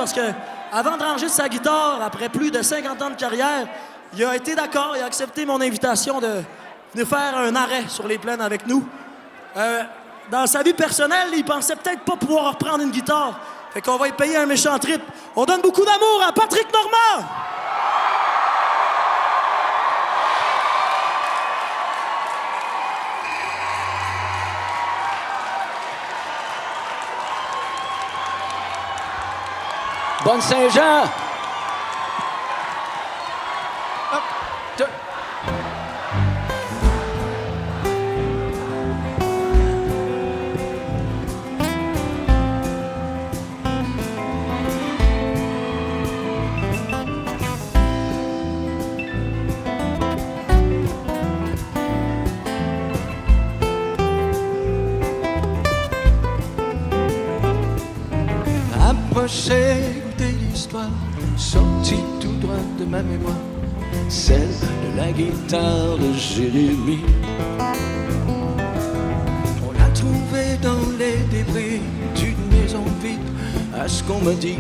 parce que avant de ranger sa guitare, après plus de 50 ans de carrière, il a été d'accord, il a accepté mon invitation de venir faire un arrêt sur les plaines avec nous. Dans sa vie personnelle, il pensait peut-être pas pouvoir reprendre une guitare. Fait qu'on va lui payer un méchant trip. On donne beaucoup d'amour à Patrick Normand! Bonne Saint-Jean! Hop, deux. Approchez, goûtez l'histoire, sortie tout droit de ma mémoire, celle de la guitare de Jérémie. On l'a trouvée dans les débris d'une maison vide, à ce qu'on m'a dit,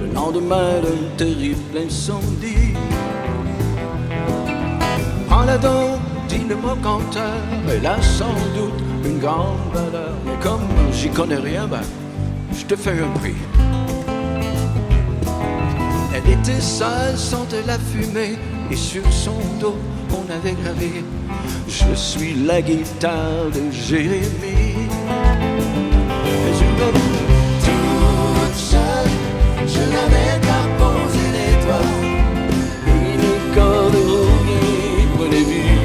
le lendemain d'un terrible incendie. Prends-la donc, dit le brocanteur, elle a sans doute une grande valeur, mais comme j'y connais rien, ben, je te fais un prix. Elle était seule, sentait la fumée, et sur son dos, on avait gravé « Je suis la guitare de Jérémie ». Et je me toute seule, je n'avais qu'à poser les doigts, une corde rouillée prenait vie.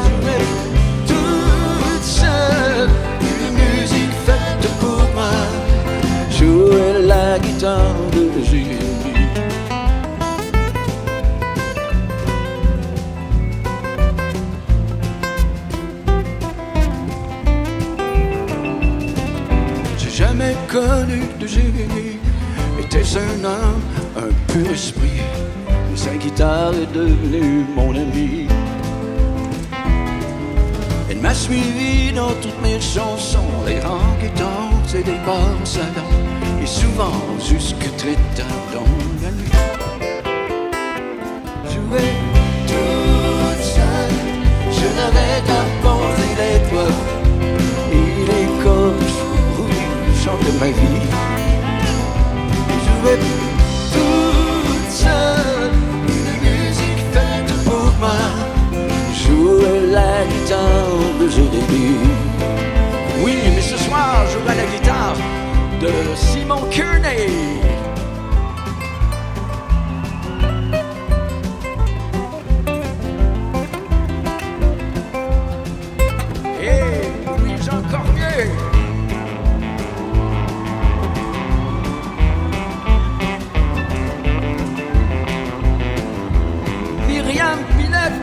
Je me toute seule, une musique faite pour moi, jouer la guitare de Jérémie. J'ai jamais connu de Jérémie, était un homme, un pur esprit, et sa guitare est devenue mon ami. Elle m'a suivi dans toutes mes chansons, les rangs qui dansent et des bars au salon, et souvent jusque très tard dans la nuit. Jouer toute seule, je n'avais qu'à poser les doigts, et les cordes chantent ma vie. Jouer toute seule, une musique faite pour moi, jouer la guitare de Jérémie. Oui, mais ce soir, je jouerai la guitare de Simon Kearney. Et Louis-Jean Cormier. Myriam Pinette.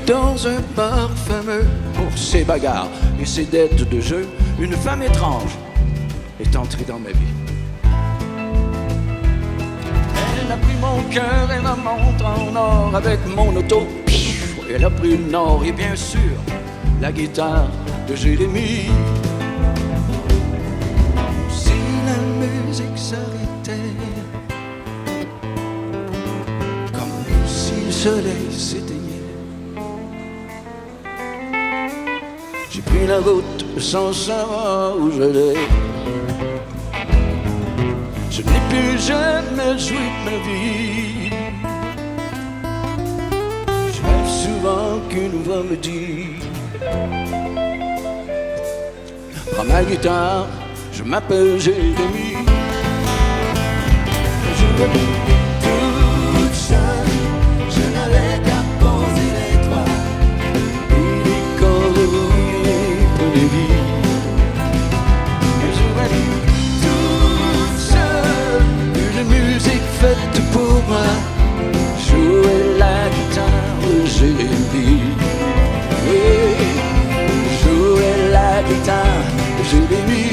Dans un bar fameux, pour ses bagarres et ses dettes de jeu, une femme étrange est entrée dans ma vie. Elle a pris mon cœur et ma montre en or avec mon auto. Elle a pris le nord et bien sûr la guitare de Jérémie. Si la musique s'arrêtait, comme si le soleil s'éteignait, j'ai pris la route sans savoir où j'allais. Je n'ai plus jamais joui de ma vie. Je rêve souvent qu'une voix me dit: prends ma guitare, je m'appelle Jérémie. Je veux toute seule, je n'avais qu'à poser les doigts et les cordes rouillées. les vies. Et j'aurais toute seule une musique faite pour moi. Jouer la guitare, Jérémie. Oui, jouer la guitare, Jérémie.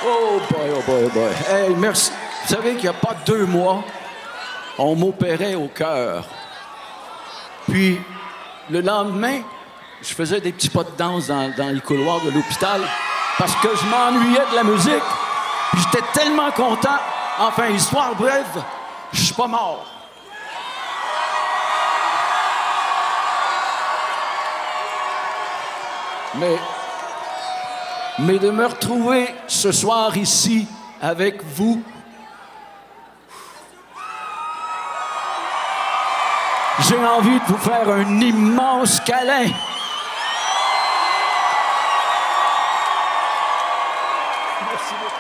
Oh boy, oh boy, oh boy. Hey, merci. Vous savez qu'il n'y a pas 2 mois, on m'opérait au cœur. Puis, le lendemain, je faisais des petits pas de danse dans les couloirs de l'hôpital parce que je m'ennuyais de la musique. Puis j'étais tellement content. Enfin, histoire brève, je suis pas mort. Mais de me retrouver ce soir ici avec vous, j'ai envie de vous faire un immense câlin. Merci beaucoup.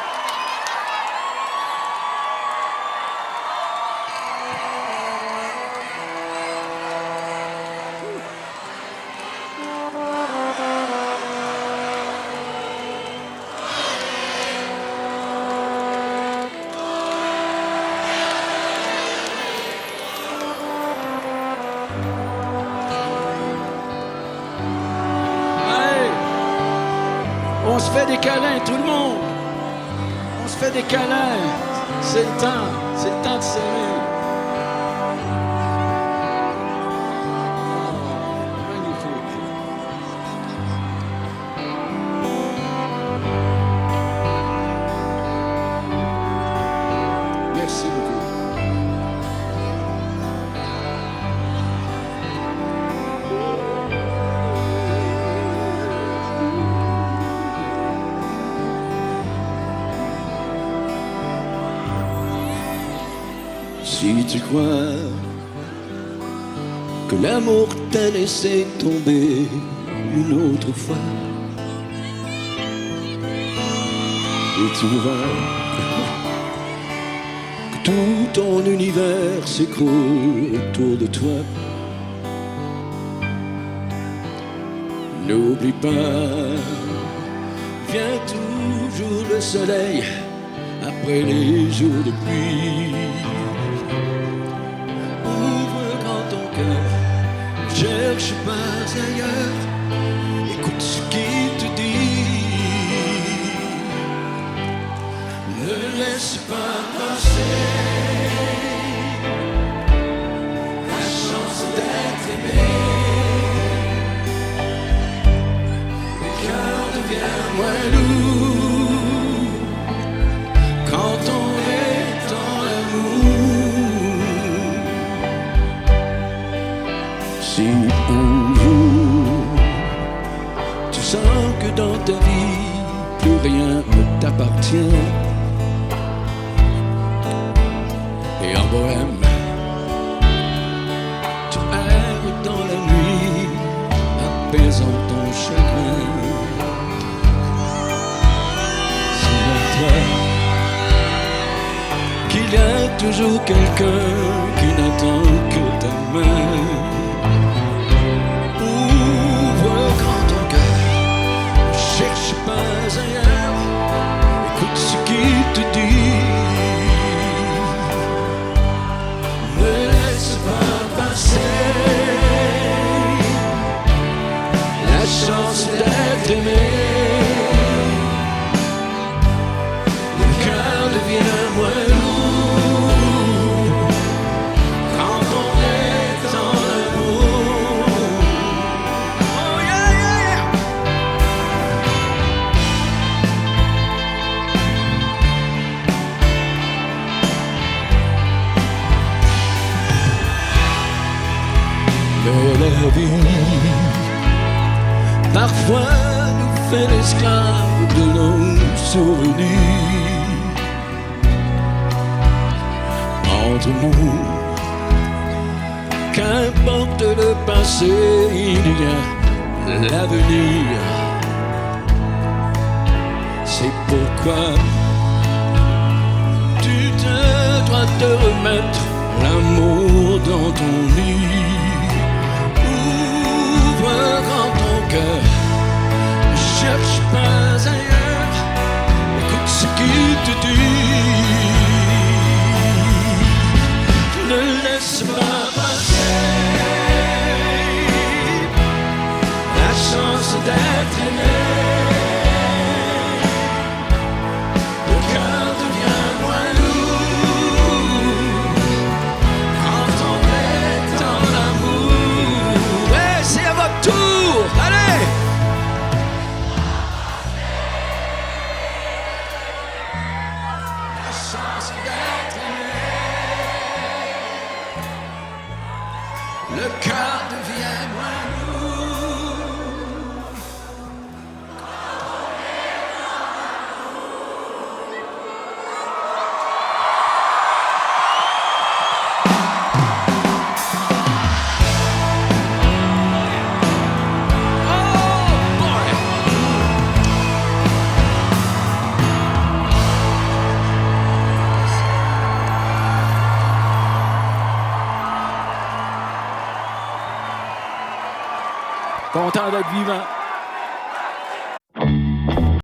On se fait des câlins, tout le monde. On se fait des câlins. C'est le temps de s'aimer. Magnifique. Merci beaucoup. Si tu crois que l'amour t'a laissé tomber une autre fois, et tu verras que tout ton univers s'écroule autour de toi. N'oublie pas, vient toujours le soleil après les jours de pluie. Cherche pas ailleurs, écoute ce qu'il te dit. Ne laisse pas passer la chance d'être aimé. Le cœur devient moins lourd quand on est dans l'amour. Si un jour tu sens que dans ta vie plus rien ne t'appartient, et en bohème tu erres dans la nuit apaisant ton chagrin, souviens-toi qu'il y a toujours quelqu'un qui n'attend que Mais la vie, parfois, nous fait l'esclave de nos souvenirs. Entre nous, qu'importe le passé, il y a l'avenir. C'est pourquoi tu te dois te remettre l'amour dans ton lit. Ouvre grand ton cœur, ne cherche pas ailleurs, écoute ce qu'il te dit. Ne laisse pas passer la chance d'être aimé. Le cœur devient moins lourd quand on est dans l'amour. Ouais, c'est à votre tour, allez! La chance d'être aimé. Le cœur devient moins lourd. Oh boy! Content d'être vivant.